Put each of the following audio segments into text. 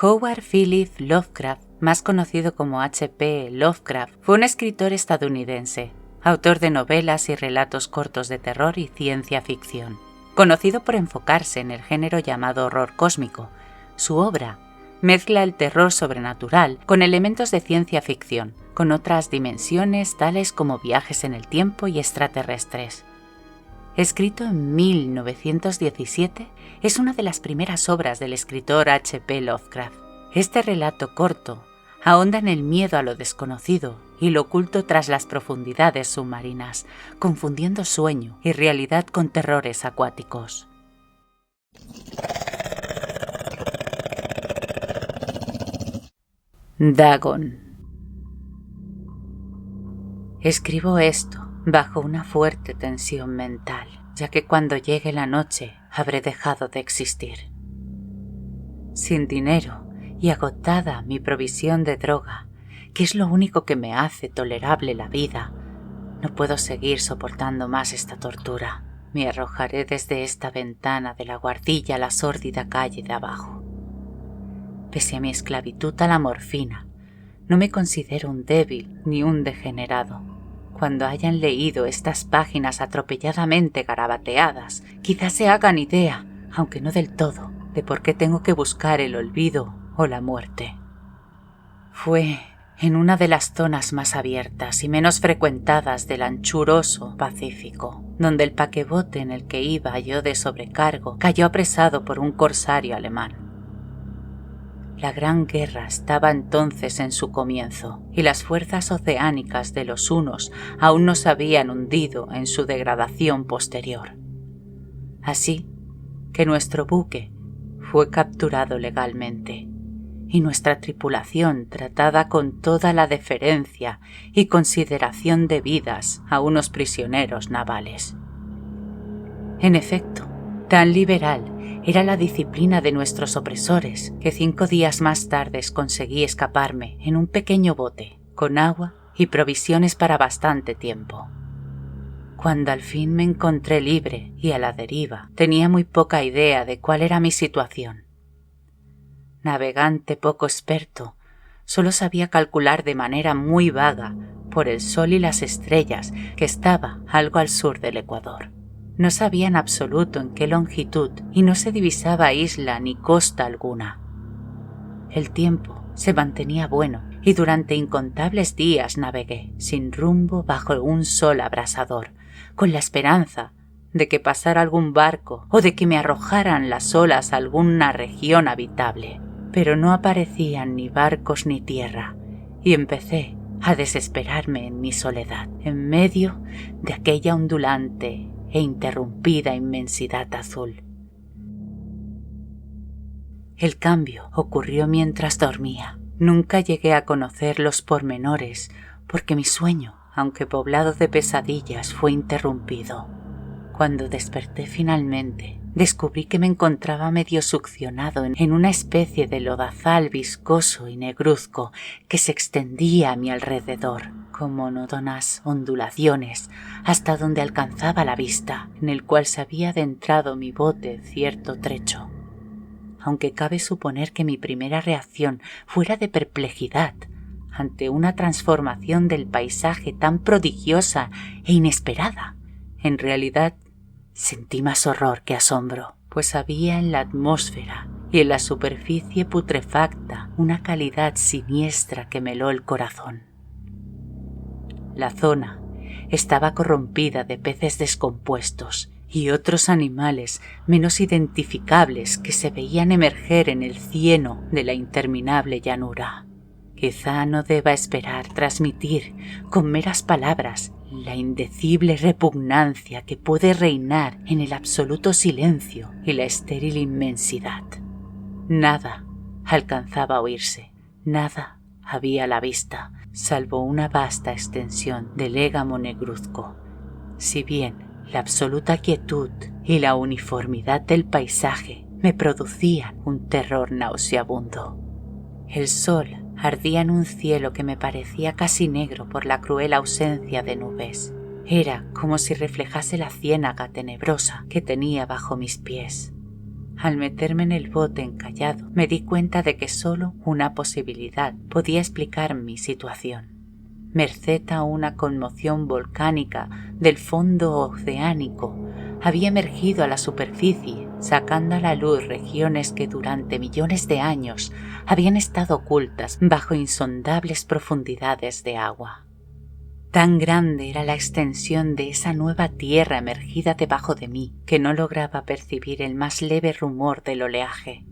Howard Phillips Lovecraft, más conocido como H.P. Lovecraft, fue un escritor estadounidense, autor de novelas y relatos cortos de terror y ciencia ficción. Conocido por enfocarse en el género llamado horror cósmico, su obra mezcla el terror sobrenatural con elementos de ciencia ficción, con otras dimensiones tales como viajes en el tiempo y extraterrestres. Escrito en 1917, es una de las primeras obras del escritor H.P. Lovecraft. Este relato corto ahonda en el miedo a lo desconocido y lo oculto tras las profundidades submarinas, confundiendo sueño y realidad con terrores acuáticos. Dagon. Escribo esto bajo una fuerte tensión mental, ya que cuando llegue la noche habré dejado de existir. Sin dinero y agotada mi provisión de droga, que es lo único que me hace tolerable la vida, no puedo seguir soportando más esta tortura. Me arrojaré desde esta ventana de la guardilla a la sórdida calle de abajo. Pese a mi esclavitud a la morfina, no me considero un débil ni un degenerado. Cuando hayan leído estas páginas atropelladamente garabateadas, quizás se hagan idea, aunque no del todo, de por qué tengo que buscar el olvido o la muerte. Fue en una de las zonas más abiertas y menos frecuentadas del anchuroso Pacífico, donde el paquebote en el que iba yo de sobrecargo cayó apresado por un corsario alemán. La Gran Guerra estaba entonces en su comienzo y las fuerzas oceánicas de los hunos aún no se habían hundido en su degradación posterior. Así que nuestro buque fue capturado legalmente y nuestra tripulación tratada con toda la deferencia y consideración debidas a unos prisioneros navales. En efecto, tan liberal era la disciplina de nuestros opresores que 5 días más tarde conseguí escaparme en un pequeño bote, con agua y provisiones para bastante tiempo. Cuando al fin me encontré libre y a la deriva, tenía muy poca idea de cuál era mi situación. Navegante poco experto, solo sabía calcular de manera muy vaga, por el sol y las estrellas, que estaba algo al sur del Ecuador. No sabía en absoluto en qué longitud y no se divisaba isla ni costa alguna. El tiempo se mantenía bueno y durante incontables días navegué sin rumbo bajo un sol abrasador, con la esperanza de que pasara algún barco o de que me arrojaran las olas a alguna región habitable. Pero no aparecían ni barcos ni tierra y empecé a desesperarme en mi soledad, en medio de aquella ondulante e interrumpida inmensidad azul. El cambio ocurrió mientras dormía. Nunca llegué a conocer los pormenores porque mi sueño, aunque poblado de pesadillas, fue interrumpido. Cuando desperté finalmente, descubrí que me encontraba medio succionado en una especie de lodazal viscoso y negruzco que se extendía a mi alrededor, con monótonas ondulaciones hasta donde alcanzaba la vista, en el cual se había adentrado mi bote cierto trecho. Aunque cabe suponer que mi primera reacción fuera de perplejidad ante una transformación del paisaje tan prodigiosa e inesperada, en realidad sentí más horror que asombro, pues había en la atmósfera y en la superficie putrefacta una calidad siniestra que me heló el corazón. La zona estaba corrompida de peces descompuestos y otros animales menos identificables que se veían emerger en el cieno de la interminable llanura. Quizá no deba esperar transmitir con meras palabras la indecible repugnancia que puede reinar en el absoluto silencio y la estéril inmensidad. Nada alcanzaba a oírse, nada había a la vista, salvo una vasta extensión de légamo negruzco. Si bien la absoluta quietud y la uniformidad del paisaje me producían un terror nauseabundo. El sol ardía en un cielo que me parecía casi negro por la cruel ausencia de nubes. Era como si reflejase la ciénaga tenebrosa que tenía bajo mis pies. Al meterme en el bote encallado, me di cuenta de que solo una posibilidad podía explicar mi situación. Merced a una conmoción volcánica del fondo oceánico, había emergido a la superficie, sacando a la luz regiones que durante millones de años habían estado ocultas bajo insondables profundidades de agua. Tan grande era la extensión de esa nueva tierra emergida debajo de mí que no lograba percibir el más leve rumor del oleaje.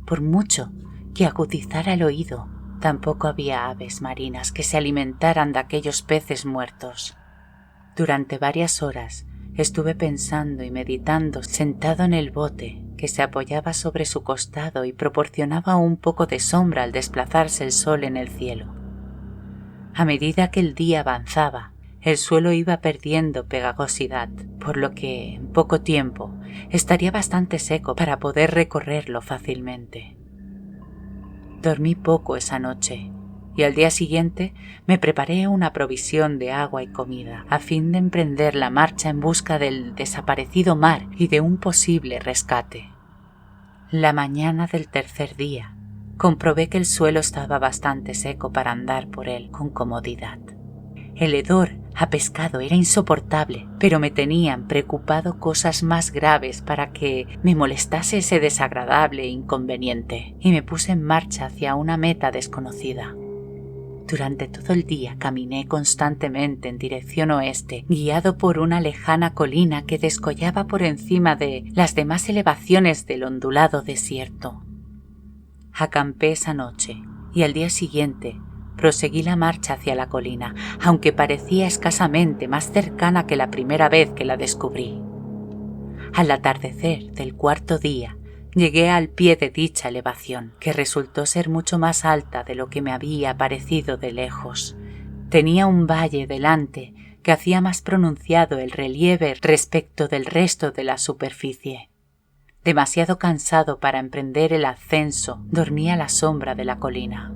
Por mucho que agudizara el oído, tampoco había aves marinas que se alimentaran de aquellos peces muertos. Durante varias horas estuve pensando y meditando sentado en el bote que se apoyaba sobre su costado y proporcionaba un poco de sombra al desplazarse el sol en el cielo. A medida que el día avanzaba, el suelo iba perdiendo pegajosidad, por lo que en poco tiempo estaría bastante seco para poder recorrerlo fácilmente. Dormí poco esa noche y al día siguiente me preparé una provisión de agua y comida a fin de emprender la marcha en busca del desaparecido mar y de un posible rescate. La mañana del tercer día comprobé que el suelo estaba bastante seco para andar por él con comodidad. El hedor a pescado era insoportable, pero me tenían preocupado cosas más graves para que me molestase ese desagradable inconveniente, y me puse en marcha hacia una meta desconocida. Durante todo el día caminé constantemente en dirección oeste, guiado por una lejana colina que descollaba por encima de las demás elevaciones del ondulado desierto. Acampé esa noche y al día siguiente proseguí la marcha hacia la colina, aunque parecía escasamente más cercana que la primera vez que la descubrí. Al atardecer del cuarto día llegué al pie de dicha elevación, que resultó ser mucho más alta de lo que me había parecido de lejos. Tenía un valle delante que hacía más pronunciado el relieve respecto del resto de la superficie. Demasiado cansado para emprender el ascenso, dormí a la sombra de la colina.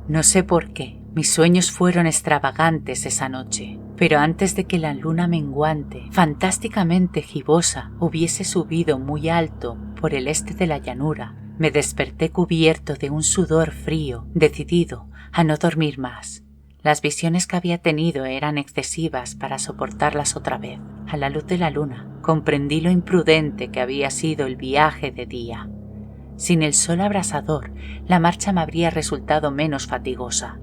No sé por qué, mis sueños fueron extravagantes esa noche, pero antes de que la luna menguante, fantásticamente gibosa, hubiese subido muy alto por el este de la llanura, me desperté cubierto de un sudor frío, decidido a no dormir más. Las visiones que había tenido eran excesivas para soportarlas otra vez. A la luz de la luna, comprendí lo imprudente que había sido el viaje de día. Sin el sol abrasador, la marcha me habría resultado menos fatigosa.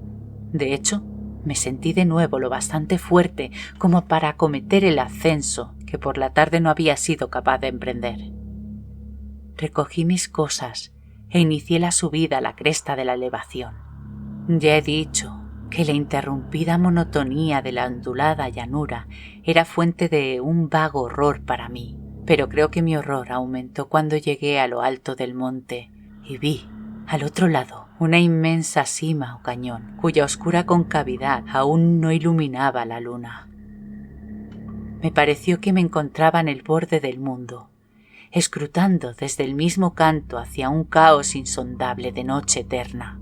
De hecho, me sentí de nuevo lo bastante fuerte como para acometer el ascenso que por la tarde no había sido capaz de emprender. Recogí mis cosas e inicié la subida a la cresta de la elevación. Ya he dicho que la interrumpida monotonía de la ondulada llanura era fuente de un vago horror para mí, pero creo que mi horror aumentó cuando llegué a lo alto del monte y vi, al otro lado, una inmensa cima o cañón, cuya oscura concavidad aún no iluminaba la luna. Me pareció que me encontraba en el borde del mundo, escrutando desde el mismo canto hacia un caos insondable de noche eterna.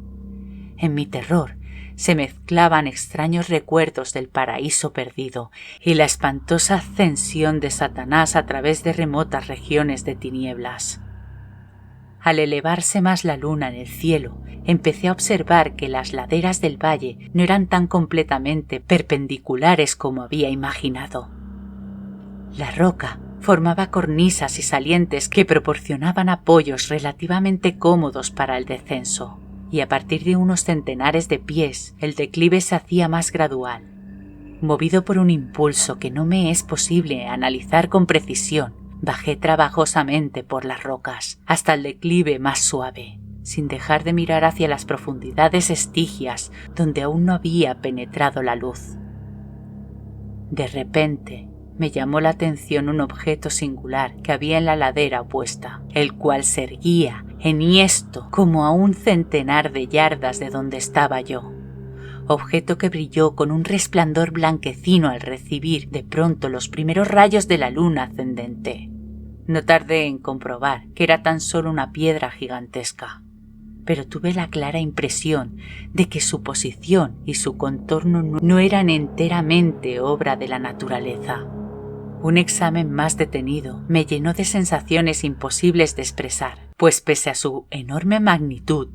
En mi terror se mezclaban extraños recuerdos del paraíso perdido y la espantosa ascensión de Satanás a través de remotas regiones de tinieblas. Al elevarse más la luna en el cielo, empecé a observar que las laderas del valle no eran tan completamente perpendiculares como había imaginado. La roca formaba cornisas y salientes que proporcionaban apoyos relativamente cómodos para el descenso, y a partir de unos centenares de pies el declive se hacía más gradual. Movido por un impulso que no me es posible analizar con precisión, bajé trabajosamente por las rocas hasta el declive más suave, sin dejar de mirar hacia las profundidades estigias donde aún no había penetrado la luz. De repente me llamó la atención un objeto singular que había en la ladera opuesta, el cual se erguía enhiesto como a un centenar de yardas de donde estaba yo, objeto que brilló con un resplandor blanquecino al recibir de pronto los primeros rayos de la luna ascendente. No tardé en comprobar que era tan solo una piedra gigantesca, pero tuve la clara impresión de que su posición y su contorno no eran enteramente obra de la naturaleza. Un examen más detenido me llenó de sensaciones imposibles de expresar, pues pese a su enorme magnitud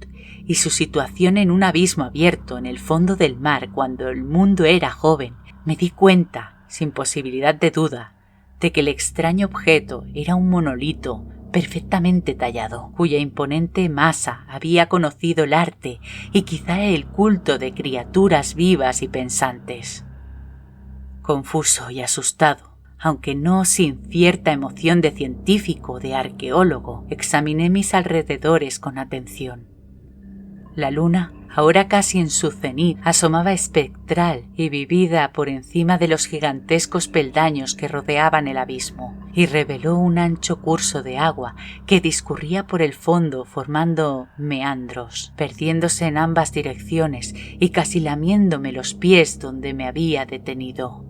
y su situación en un abismo abierto en el fondo del mar cuando el mundo era joven, me di cuenta, sin posibilidad de duda, de que el extraño objeto era un monolito perfectamente tallado, cuya imponente masa había conocido el arte y quizá el culto de criaturas vivas y pensantes. Confuso y asustado, aunque no sin cierta emoción de científico o de arqueólogo, examiné mis alrededores con atención. La luna, ahora casi en su cenit, asomaba espectral y vivida por encima de los gigantescos peldaños que rodeaban el abismo, y reveló un ancho curso de agua que discurría por el fondo formando meandros, perdiéndose en ambas direcciones y casi lamiéndome los pies donde me había detenido.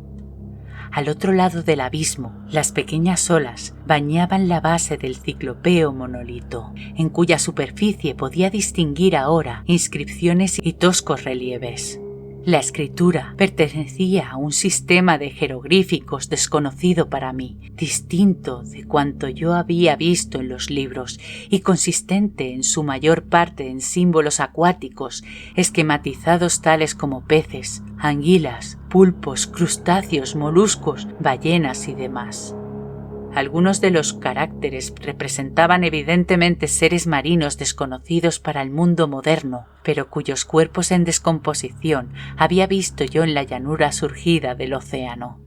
Al otro lado del abismo, las pequeñas olas bañaban la base del ciclopeo monolito, en cuya superficie podía distinguir ahora inscripciones y toscos relieves. La escritura pertenecía a un sistema de jeroglíficos desconocido para mí, distinto de cuanto yo había visto en los libros y consistente en su mayor parte en símbolos acuáticos, esquematizados tales como peces, anguilas, pulpos, crustáceos, moluscos, ballenas y demás. Algunos de los caracteres representaban evidentemente seres marinos desconocidos para el mundo moderno, pero cuyos cuerpos en descomposición había visto yo en la llanura surgida del océano.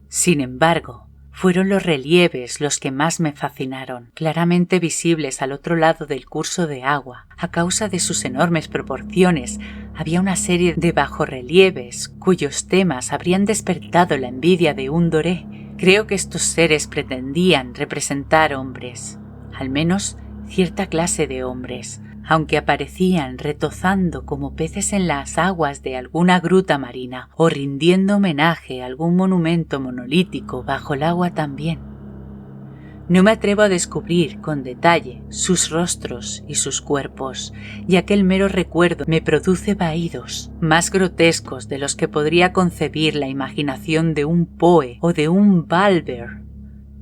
Sin embargo, fueron los relieves los que más me fascinaron, claramente visibles al otro lado del curso de agua. A causa de sus enormes proporciones, había una serie de bajorrelieves cuyos temas habrían despertado la envidia de un doré. Creo que estos seres pretendían representar hombres, al menos cierta clase de hombres, aunque aparecían retozando como peces en las aguas de alguna gruta marina o rindiendo homenaje a algún monumento monolítico bajo el agua también. No me atrevo a descubrir con detalle sus rostros y sus cuerpos, ya que el mero recuerdo me produce vaídos más grotescos de los que podría concebir la imaginación de un Poe o de un Balber.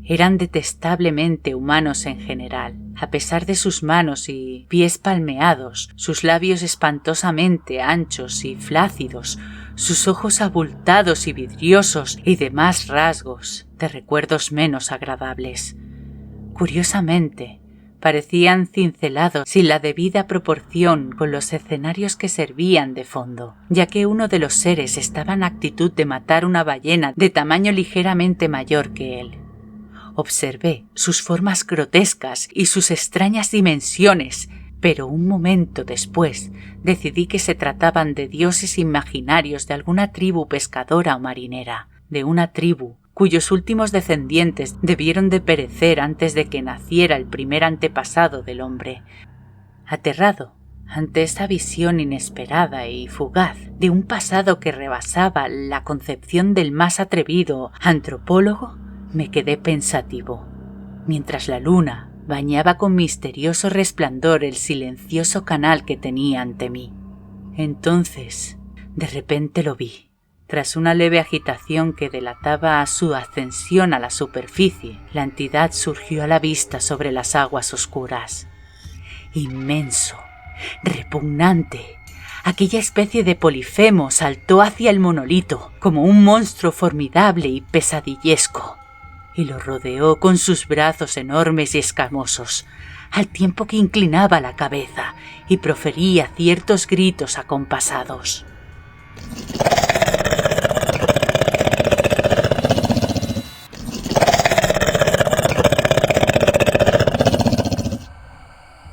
Eran detestablemente humanos en general, a pesar de sus manos y pies palmeados, sus labios espantosamente anchos y flácidos, sus ojos abultados y vidriosos y demás rasgos de recuerdos menos agradables. Curiosamente, parecían cincelados sin la debida proporción con los escenarios que servían de fondo, ya que uno de los seres estaba en actitud de matar una ballena de tamaño ligeramente mayor que él. Observé sus formas grotescas y sus extrañas dimensiones, pero un momento después decidí que se trataban de dioses imaginarios de alguna tribu pescadora o marinera, de una tribu cuyos últimos descendientes debieron de perecer antes de que naciera el primer antepasado del hombre. Aterrado ante esta visión inesperada y fugaz de un pasado que rebasaba la concepción del más atrevido antropólogo, me quedé pensativo, mientras la luna bañaba con misterioso resplandor el silencioso canal que tenía ante mí. Entonces, de repente lo vi. Tras una leve agitación que delataba su ascensión a la superficie, la entidad surgió a la vista sobre las aguas oscuras. Inmenso, repugnante, aquella especie de Polifemo saltó hacia el monolito como un monstruo formidable y pesadillesco, y lo rodeó con sus brazos enormes y escamosos, al tiempo que inclinaba la cabeza y profería ciertos gritos acompasados.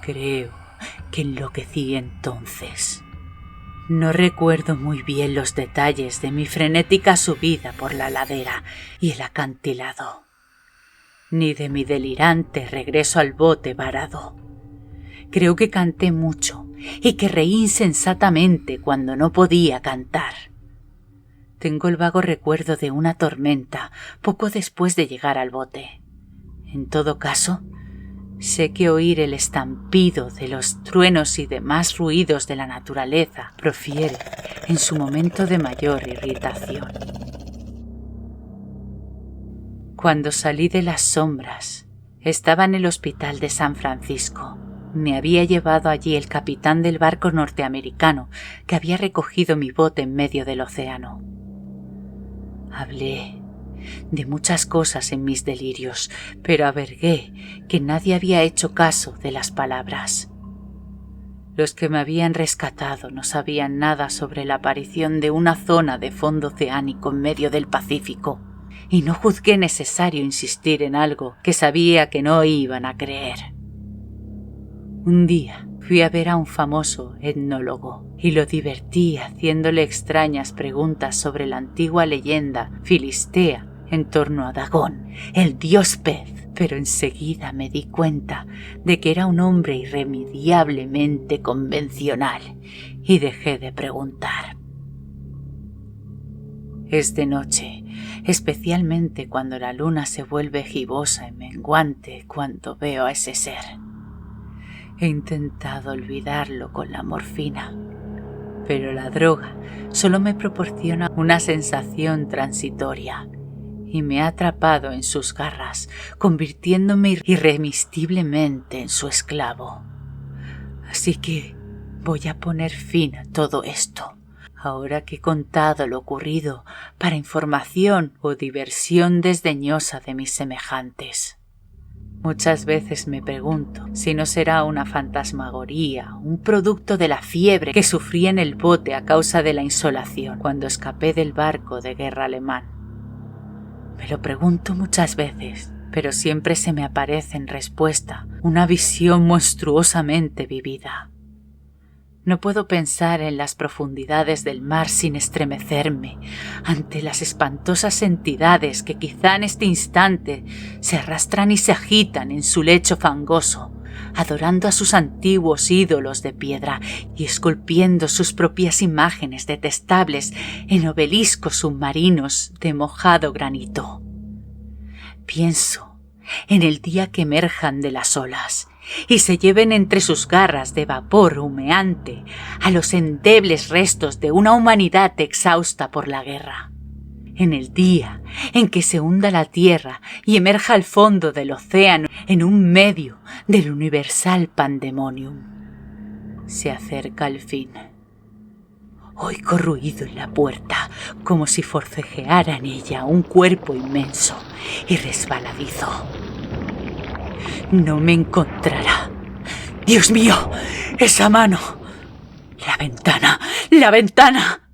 Creo que enloquecí entonces. No recuerdo muy bien los detalles de mi frenética subida por la ladera y el acantilado, ni de mi delirante regreso al bote varado. Creo que canté mucho y que reí insensatamente cuando no podía cantar. Tengo el vago recuerdo de una tormenta poco después de llegar al bote. En todo caso, sé que oír el estampido de los truenos y demás ruidos de la naturaleza profiere en su momento de mayor irritación. Cuando salí de las sombras, estaba en el hospital de San Francisco. Me había llevado allí el capitán del barco norteamericano que había recogido mi bote en medio del océano. Hablé de muchas cosas en mis delirios, pero averigué que nadie había hecho caso de las palabras. Los que me habían rescatado no sabían nada sobre la aparición de una zona de fondo oceánico en medio del Pacífico, y no juzgué necesario insistir en algo que sabía que no iban a creer. Un día fui a ver a un famoso etnólogo y lo divertí haciéndole extrañas preguntas sobre la antigua leyenda filistea en torno a Dagón, el dios pez, pero enseguida me di cuenta de que era un hombre irremediablemente convencional y dejé de preguntar. Es de noche, especialmente cuando la luna se vuelve gibosa y menguante cuando veo a ese ser. He intentado olvidarlo con la morfina, pero la droga solo me proporciona una sensación transitoria y me ha atrapado en sus garras, convirtiéndome irremisiblemente en su esclavo. Así que voy a poner fin a todo esto, ahora que he contado lo ocurrido para información o diversión desdeñosa de mis semejantes. Muchas veces me pregunto si no será una fantasmagoría, un producto de la fiebre que sufrí en el bote a causa de la insolación cuando escapé del barco de guerra alemán. Me lo pregunto muchas veces, pero siempre se me aparece en respuesta una visión monstruosamente vivida. No puedo pensar en las profundidades del mar sin estremecerme ante las espantosas entidades que quizá en este instante se arrastran y se agitan en su lecho fangoso, adorando a sus antiguos ídolos de piedra y esculpiendo sus propias imágenes detestables en obeliscos submarinos de mojado granito. Pienso en el día que emerjan de las olas y se lleven entre sus garras de vapor humeante a los endebles restos de una humanidad exhausta por la guerra. En el día en que se hunda la tierra y emerja al fondo del océano en un medio del universal pandemonium. Se acerca el fin. Oigo ruido en la puerta, como si forcejeara en ella un cuerpo inmenso y resbaladizo. No me encontrará. ¡Dios mío! ¡Esa mano! ¡La ventana! ¡La ventana!